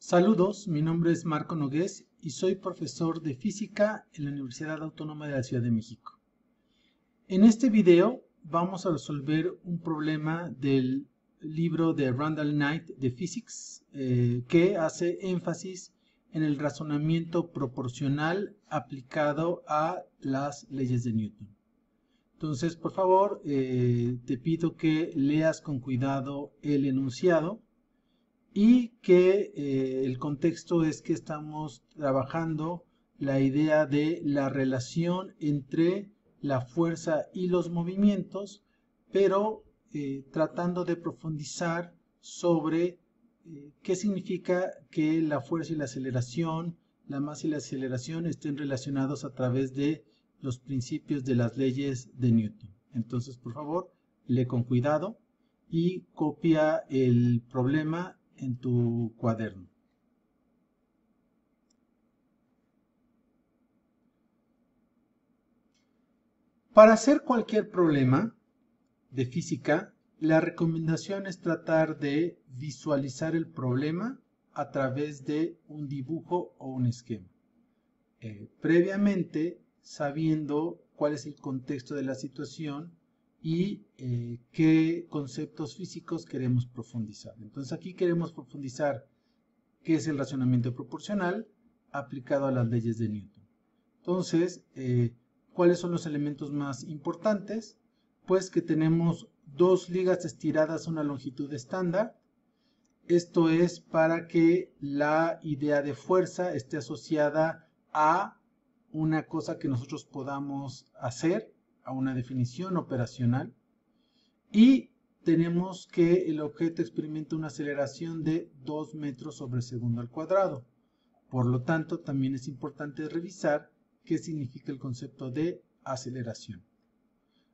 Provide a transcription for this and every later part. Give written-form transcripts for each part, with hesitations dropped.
Saludos, mi nombre es Marco Nogués y soy profesor de física en la Universidad Autónoma de la Ciudad de México. En este video vamos a resolver un problema del libro de Randall Knight de Physics que hace énfasis en el razonamiento proporcional aplicado a las leyes de Newton. Entonces, por favor, te pido que leas con cuidado el enunciado y que el contexto es que estamos trabajando la idea de la relación entre la fuerza y los movimientos, pero tratando de profundizar sobre qué significa que la fuerza y la aceleración, la masa y la aceleración estén relacionados a través de los principios de las leyes de Newton. Entonces, por favor, lee con cuidado y copia el problema en tu cuaderno. Para hacer cualquier problema de física, la recomendación es tratar de visualizar el problema a través de un dibujo o un esquema. Previamente, sabiendo cuál es el contexto de la situación y qué conceptos físicos queremos profundizar. Entonces aquí queremos profundizar qué es el razonamiento proporcional aplicado a las leyes de Newton. Entonces, ¿cuáles son los elementos más importantes? Pues que tenemos dos ligas estiradas a una longitud estándar. Esto es para que la idea de fuerza esté asociada a una cosa que nosotros podamos hacer, a una definición operacional. Y tenemos que el objeto experimenta una aceleración de 2 metros sobre segundo al cuadrado. Por lo tanto, también es importante revisar qué significa el concepto de aceleración.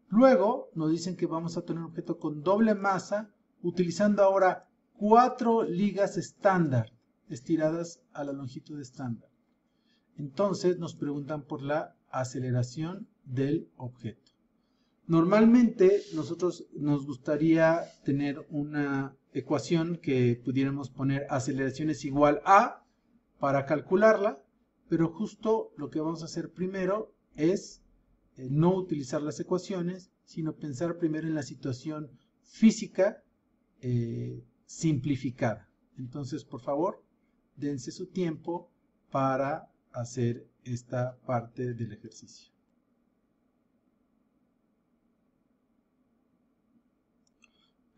Luego nos dicen que vamos a tener un objeto con doble masa, utilizando ahora 4 ligas estándar, estiradas a la longitud estándar. Entonces nos preguntan por la aceleración del objeto. Normalmente nosotros nos gustaría tener una ecuación que pudiéramos poner aceleración es igual a para calcularla, pero justo lo que vamos a hacer primero es no utilizar las ecuaciones, sino pensar primero en la situación física simplificada. Entonces, por favor, dense su tiempo para hacer esta parte del ejercicio.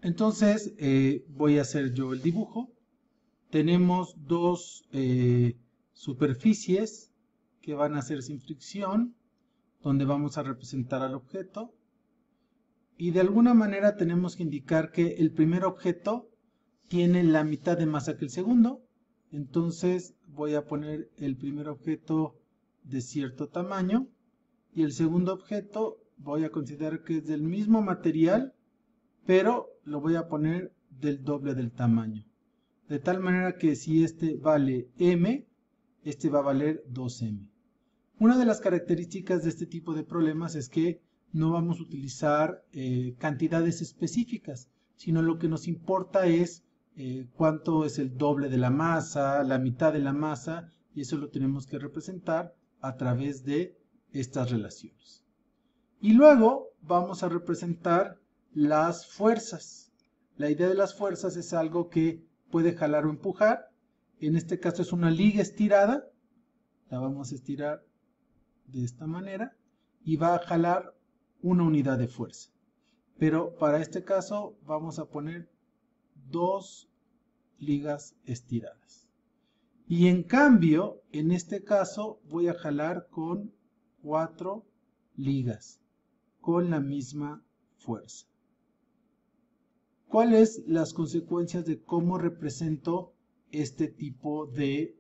Entonces, voy a hacer yo el dibujo. Tenemos dos superficies que van a ser sin fricción, donde vamos a representar al objeto. Y de alguna manera tenemos que indicar que el primer objeto tiene la mitad de masa que el segundo. Entonces voy a poner el primer objeto de cierto tamaño y el segundo objeto voy a considerar que es del mismo material, pero lo voy a poner del doble del tamaño. De tal manera que si este vale m, este va a valer 2m. Una de las características de este tipo de problemas es que no vamos a utilizar cantidades específicas, sino lo que nos importa es cuánto es el doble de la masa, la mitad de la masa, y eso lo tenemos que representar a través de estas relaciones. Y luego vamos a representar las fuerzas. La idea de las fuerzas es algo que puede jalar o empujar. En este caso es una liga estirada. La vamos a estirar de esta manera y va a jalar una unidad de fuerza. Pero para este caso vamos a poner 2 ligas estiradas. Y en cambio, en este caso voy a jalar con 4 ligas con la misma fuerza. ¿Cuáles las consecuencias de cómo represento este tipo de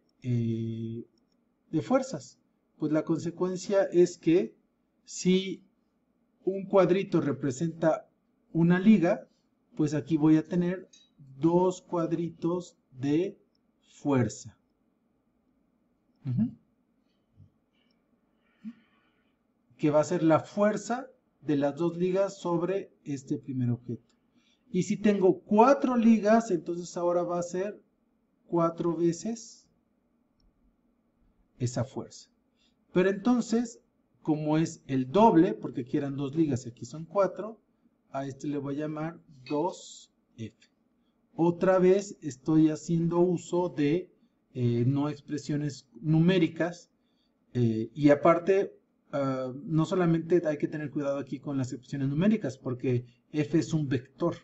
fuerzas? Pues la consecuencia es que si un cuadrito representa una liga, pues aquí voy a tener 2 cuadritos de fuerza. Que va a ser la fuerza de las 2 ligas sobre este primer objeto. Y si tengo 4 ligas, entonces ahora va a ser 4 veces esa fuerza. Pero entonces, como es el doble, porque aquí eran 2 ligas y aquí son 4, a este le voy a llamar 2F. Otra vez estoy haciendo uso de no expresiones numéricas y aparte no solamente hay que tener cuidado aquí con las expresiones numéricas porque F es un vector,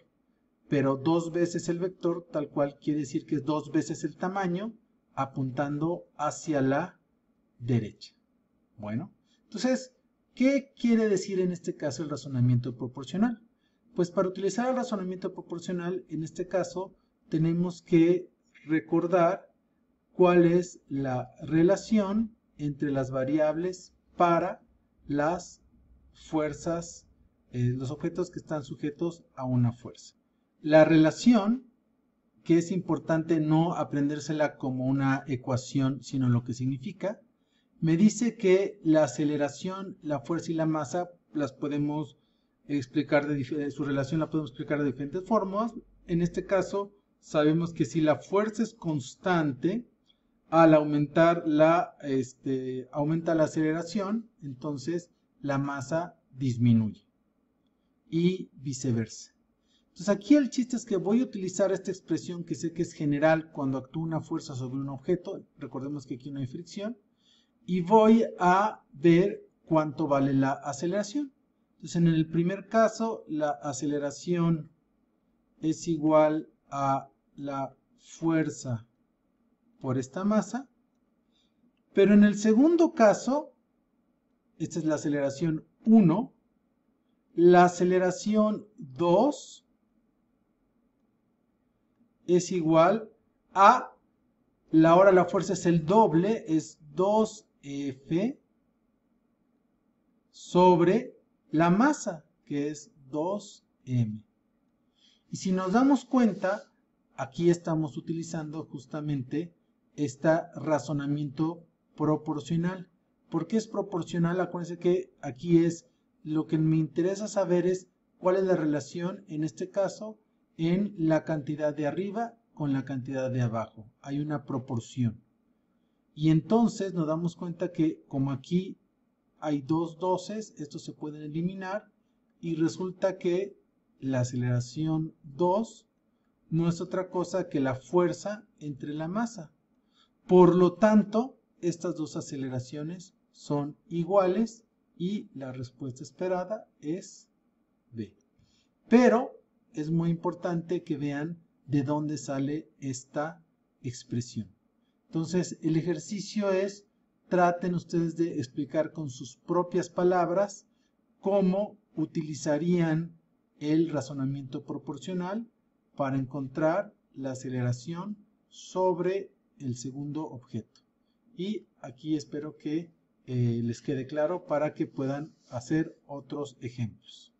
pero 2 veces el vector tal cual quiere decir que es 2 veces el tamaño apuntando hacia la derecha. Bueno, entonces, ¿qué quiere decir en este caso el razonamiento proporcional? Pues para utilizar el razonamiento proporcional, en este caso, tenemos que recordar cuál es la relación entre las variables para las fuerzas, los objetos que están sujetos a una fuerza. La relación, que es importante no aprendérsela como una ecuación, sino lo que significa, me dice que la aceleración, la fuerza y la masa las podemos explicar su relación la podemos explicar de diferentes formas. En este caso, sabemos que si la fuerza es constante, al aumentar aumenta la aceleración, entonces la masa disminuye y viceversa. Entonces aquí el chiste es que voy a utilizar esta expresión que sé que es general cuando actúa una fuerza sobre un objeto. Recordemos que aquí no hay fricción. Y voy a ver cuánto vale la aceleración. Entonces en el primer caso la aceleración es igual a la fuerza por esta masa. Pero en el segundo caso, esta es la aceleración 1, la aceleración 2 es igual a, ahora la fuerza es el doble, es 2F sobre la masa, que es 2M. Y si nos damos cuenta, aquí estamos utilizando justamente este razonamiento proporcional. ¿Por qué es proporcional? Acuérdense que aquí es lo que me interesa saber es cuál es la relación, en este caso, en la cantidad de arriba con la cantidad de abajo. Hay una proporción. Y entonces nos damos cuenta que como aquí hay 2 doces, estos se pueden eliminar y resulta que la aceleración 2 no es otra cosa que la fuerza entre la masa. Por lo tanto, estas dos aceleraciones son iguales y la respuesta esperada es B. Pero es muy importante que vean de dónde sale esta expresión. Entonces, el ejercicio es, traten ustedes de explicar con sus propias palabras cómo utilizarían el razonamiento proporcional para encontrar la aceleración sobre el segundo objeto. Y aquí espero que les quede claro para que puedan hacer otros ejemplos.